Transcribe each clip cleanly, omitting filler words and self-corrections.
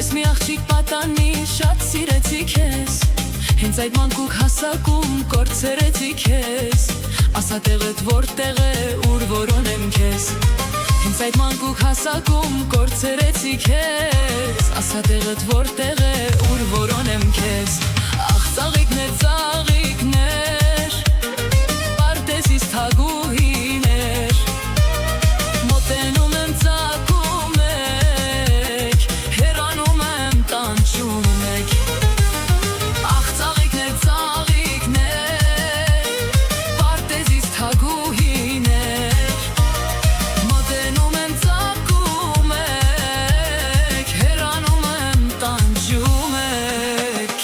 ես մի աղջիկ պատանի, շատ սիրեցի քեզ, հենց այդ մանկուկ հասակում կորցրեցի քեզ, ասա տեղդ որտեղ է, ուր որոնեմ քեզ, հենց այդ մանկուկ հասակում կորցրեցի քեզ, ասա տեղդ որտեղ է, ուր որոնեմ քեզ, ախ ծաղիկներ, ծաղիկներ, պարտեզիս թագուհիներ, մոտենում եմ ծակում եք, հեռանում եմ տանջում եք, ախ ծաղիկներ, ծաղիկներ, պարտեզիս թագուհիներ, մոտենում եմ ծակում եք, հեռանում եմ տանջում եք.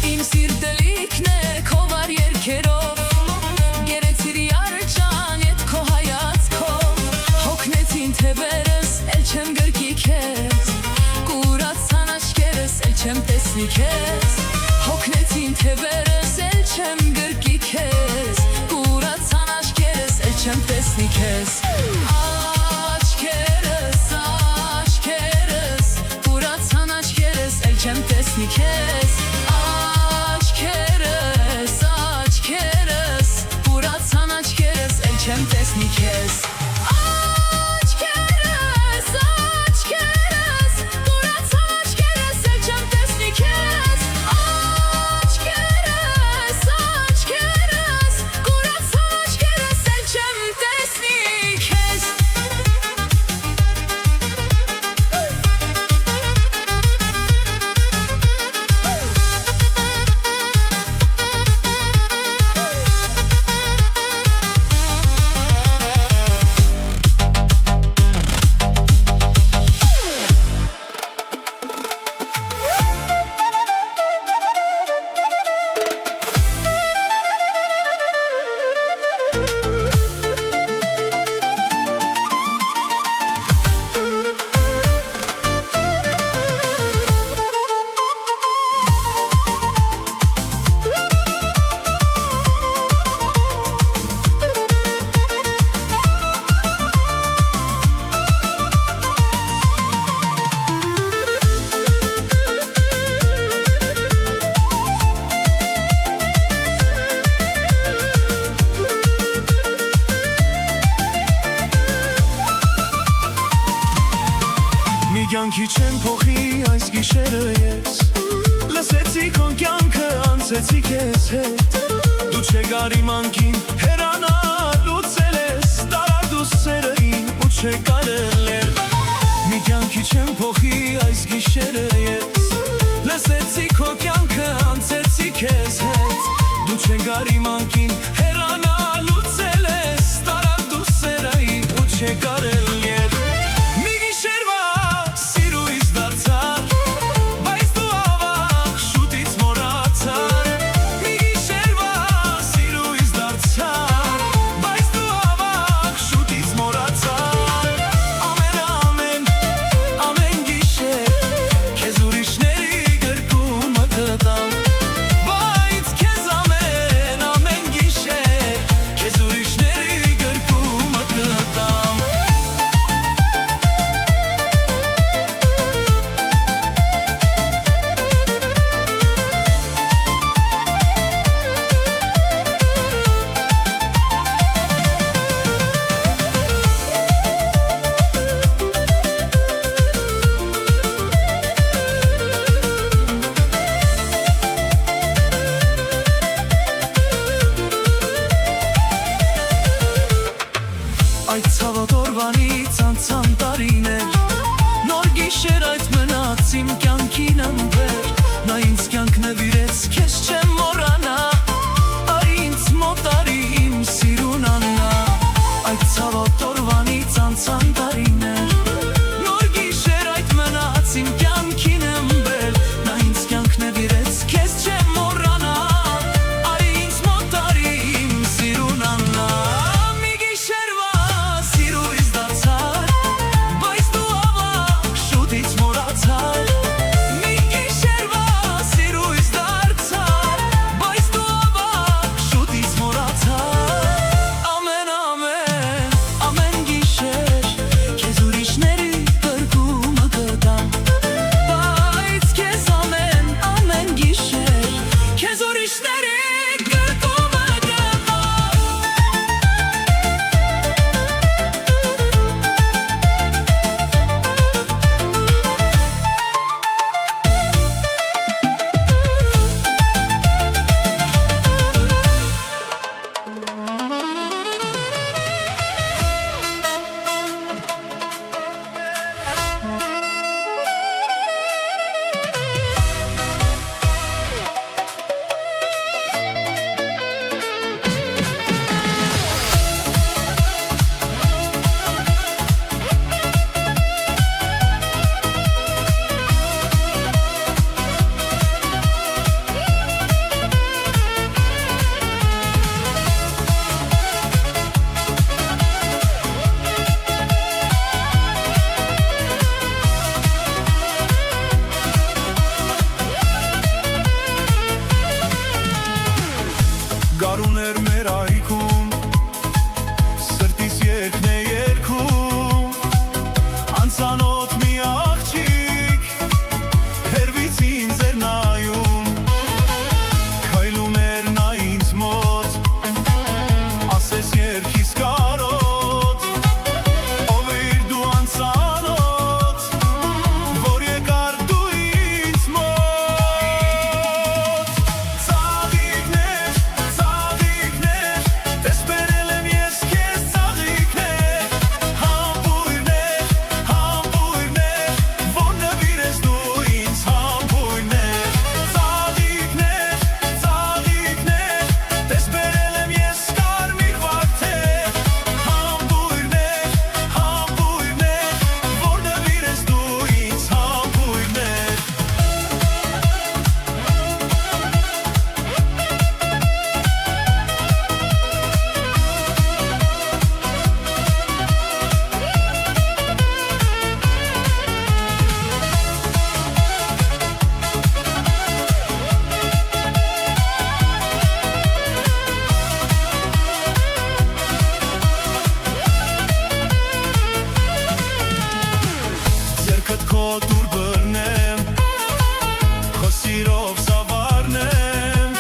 Իմ սիրտը լիքն է քո վար երգերով, գերեցիր յարջան ետ քո հայացքով, հոգնեցին թևերս, էլ չեմ գրկի քեզ, կուրացան աչքերս, էլ չեմ տեսնի քեզ, հոգնեցին թևերս, էլ չեմ գրկի քեզ, կուրացան աչքերս, էլ չեմ տեսնի քեզ, աչքերս, աչքերս, կուրացան աչքերս, էլ չեմ տեսնի քեզ, աչքերս, աչքերս, կուրացան աչքերս, էլ չեմ տեսնի քեզ, աչքերս, աչքերս, կուրացան աչքերս, էլ չեմ տեսնի քեզ, աչքերս, աչքերս, կուրացան աչքերս, էլ չեմ տեսնի քեզ. Մի կյանքի չեմ փոխի այս գիշերը ես, լսեցի քո կյանքը, անցեցի քեզ հետ, դու չեկար իմ անկին, հեռանալ լուծել ես, տարար դու սերը իմ ու չեկար ելել. Մի կյանքի չեմ փոխի այս գիշերը ես, լսեցի քո կյանքը, անցեցի քեզ հետ, դու չեկար իմ անկին, հեռանալ լուծել ես, տարար դու սերը իմ ու չեկար ելել. Այդ ցավոտ օրվանից անցան տարիներ, նոր գիշեր այդ մնաց իմ կյանքին ըմբեր, նա ինձ կյանք նվիրեց, քեզ չեմ մոռանա, արի ինձ մոտ արի իմ սիրուն Աննա. Այդ ցավոտ օրվանից անցան տարիներ, նոր գիշեր այդ մնաց իմ կյանքին ըմբեր, նա ինձ կյանք նվիրեց, քեզ չեմ մոռանա, արի ինձ մոտ արի իմ սիրուն Աննա. Մի Հանդերձ ինձ էր նայում, քայլում էր նա ինձ մոտ, ասես երգիս կարոտ, ով էիր դու անծանոթ, որ եկար դու ինձ մոտ։ Ծաղիկներ, ծաղիկներ, տես բերել եմ ես քեզ ծաղիկներ, համբույրներ, համբույրներ, որ նվիրես դու ինձ համբույրներ։ Ծաղիկներ, ծաղիկներ, տես բերել եմ ես կարմիր վարդեր, համբույրներ, համբույրներ, որ նվիրես դու ինձ համբույրներ։ Ձեռքդ քո դուր բռնեմ, քո սիրով զավարնեմ,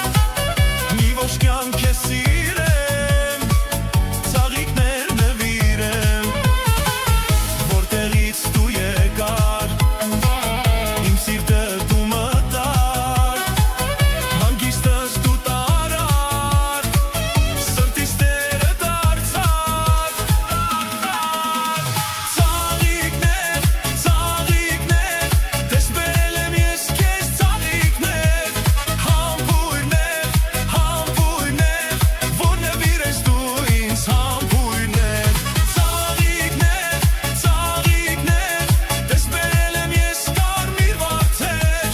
մի ոչ կյանք ես սիրեմ, ծաղիկներ նվիրեմ, որտեղից դու եկար, իմ սիրտը դու մտար, հանգիստս դու տարար, սրտիս տերը դարձար։ Ծաղիկներ, ծաղիկներ, տես բերել եմ ես քեզ ծաղիկներ, համբույրներ, համբույրներ, որ նվիրես դու ինձ համբույրներ։ Ծաղիկներ, ծաղիկներ, տես բերել եմ ես կարմիր վարդեր,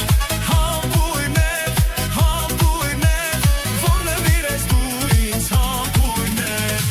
համբույրներ, համբույրներ, որ նվիրես դու ինձ համբույրներ։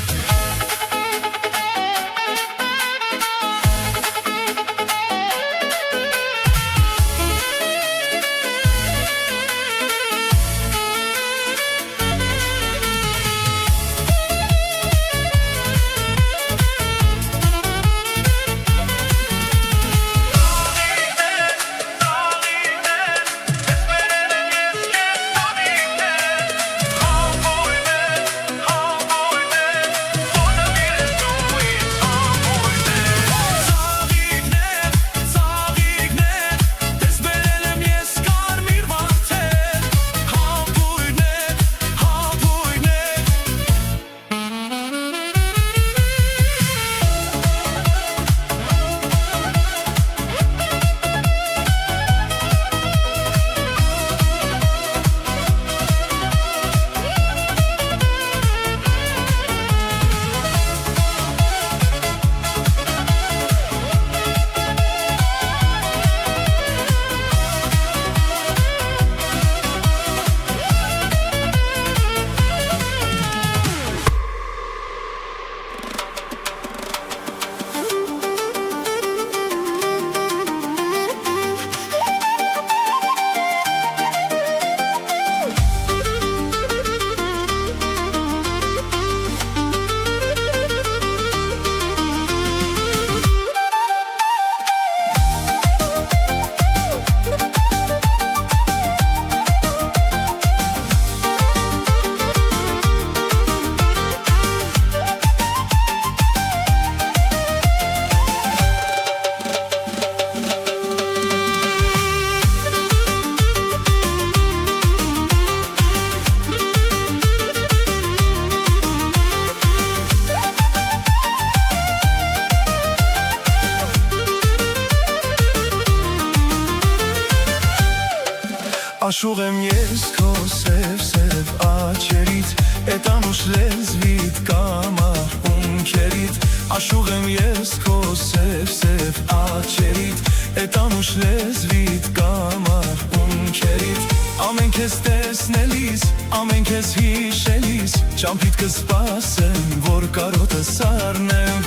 Աշուղ եմ ես քո սև աչերից, էդ անուշ լեզվիդ կամար ունքերից։ Աշուղ եմ ես քո սև աչերից, էդ անուշ լեզվիդ կամար ունքերից։ Ամեն քեզ տեսնելիս, ամեն քեզ հիշելիս, ճամփիդ կսպասեմ, որ կարոտը սառնեմ։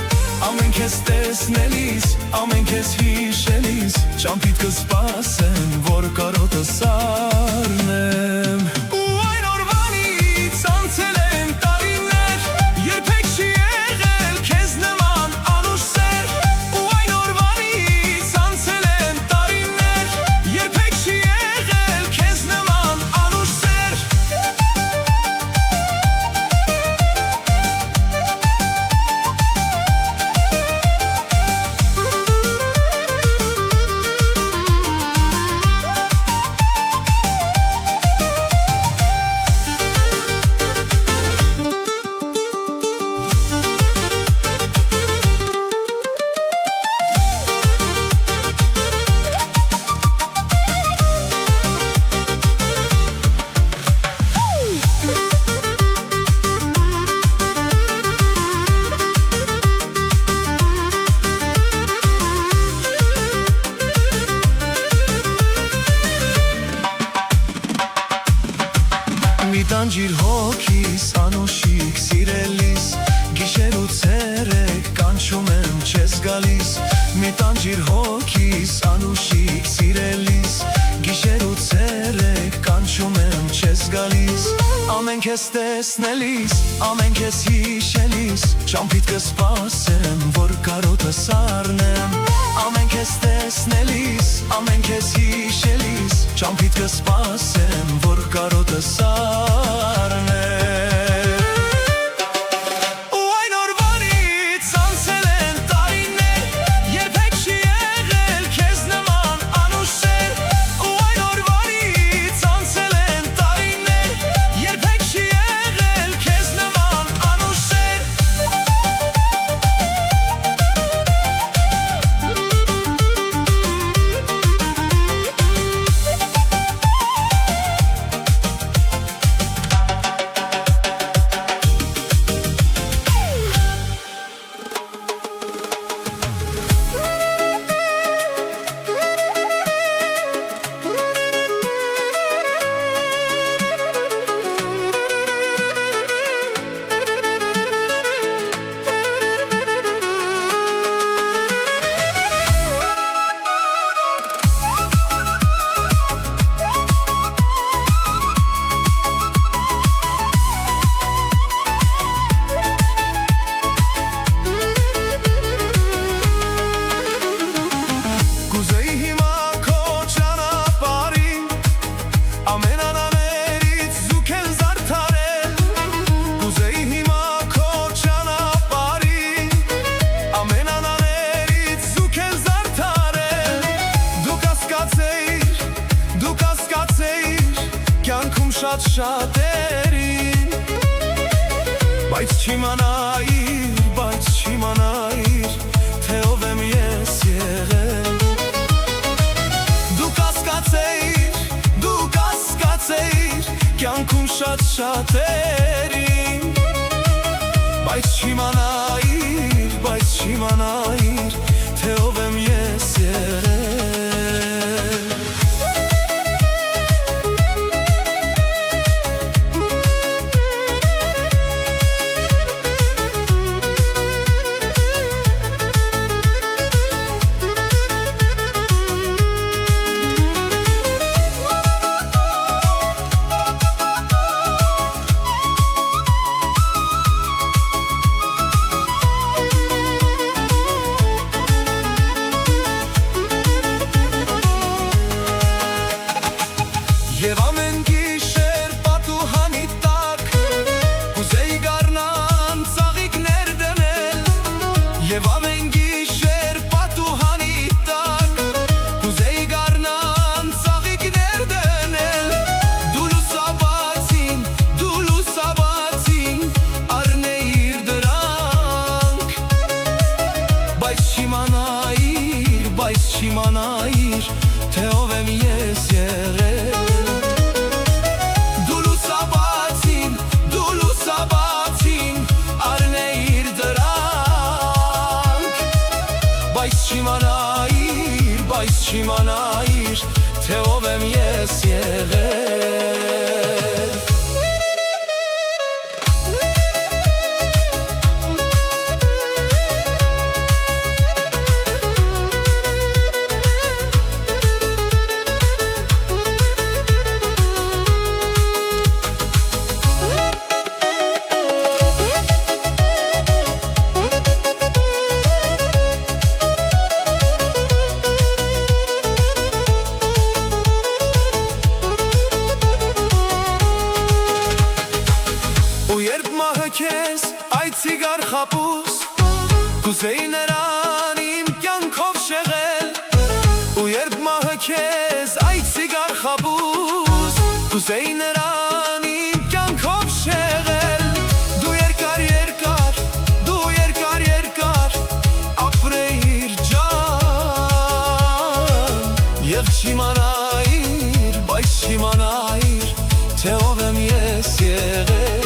Ամեն քեզ տեսնելիս, ամեն քեզ հիշելիս, ճամփիդ կսպասեմ, որ կարոտը սառնեմ։ Ու այն օրվանից անցել են տարիներ, երբեք չի եղել քեզ նման անուշ սեր։ Ու այն օրվանից անցել են տարիներ, երբեք չի եղել տանջիր հոգիս անուշիկ սիրելիս Գիշեր ու ցերեկ կանչում եմ չես գալիս Մի տանջիր հոգիս անուշիկ սիրելիս Գիշեր ու ցերեկ կանչում եմ չես գալիս Ամեն քեզ տեսնելիս, ամեն քեզ հիշելիս Ճամփիդ կսպասեմ, որ կարոտս առնեմ Ամեն քեզ տեսնելիս, ամեն քեզ հիշելիս Ճամփիդ կսպասեմ, որ կարոտս առնեմ Ու այն օրվանից անցել են տարիներ Երբեք չի եղել քեզ նման անուշեր Ու այն օրվանից անցել են տարիներ Երբեք չի եղել քեզ նման անուշեր Շատ շատերին Բայց չիմանայիր Թե ով եմ ես եղել Դու կասկածեիր Կյանքում շատ շատերին Բայց չիմանայիր Թե ով եմ ես եղել Եվ ամեն գիշեր պատուհանի տակ Կուզեի գարնան ծաղիկներ դնել Եվ ամեն գիշեր պատուհանի տակ Կուզեի գարնան ծաղիկներ դնել Դու լուսաբացին առնեիր դրանք Բայց չիմանայիր Թե ով եմ ես եղել Բայց չիմանայիր, թե ով եմ ես եղել Քեզ այցիգար խապուս Կուզեի նրան իմ կյանքով շեղել Ու երբ մահը քեզ այցիգար խապուս Կուզեի նրան իմ կյանքով շեղել Դու երկար ապրեիր ջան Եվ չիմանայիր, բայց չիմանայիր Թե ով եմ ես եղել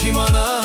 Չիմանայիր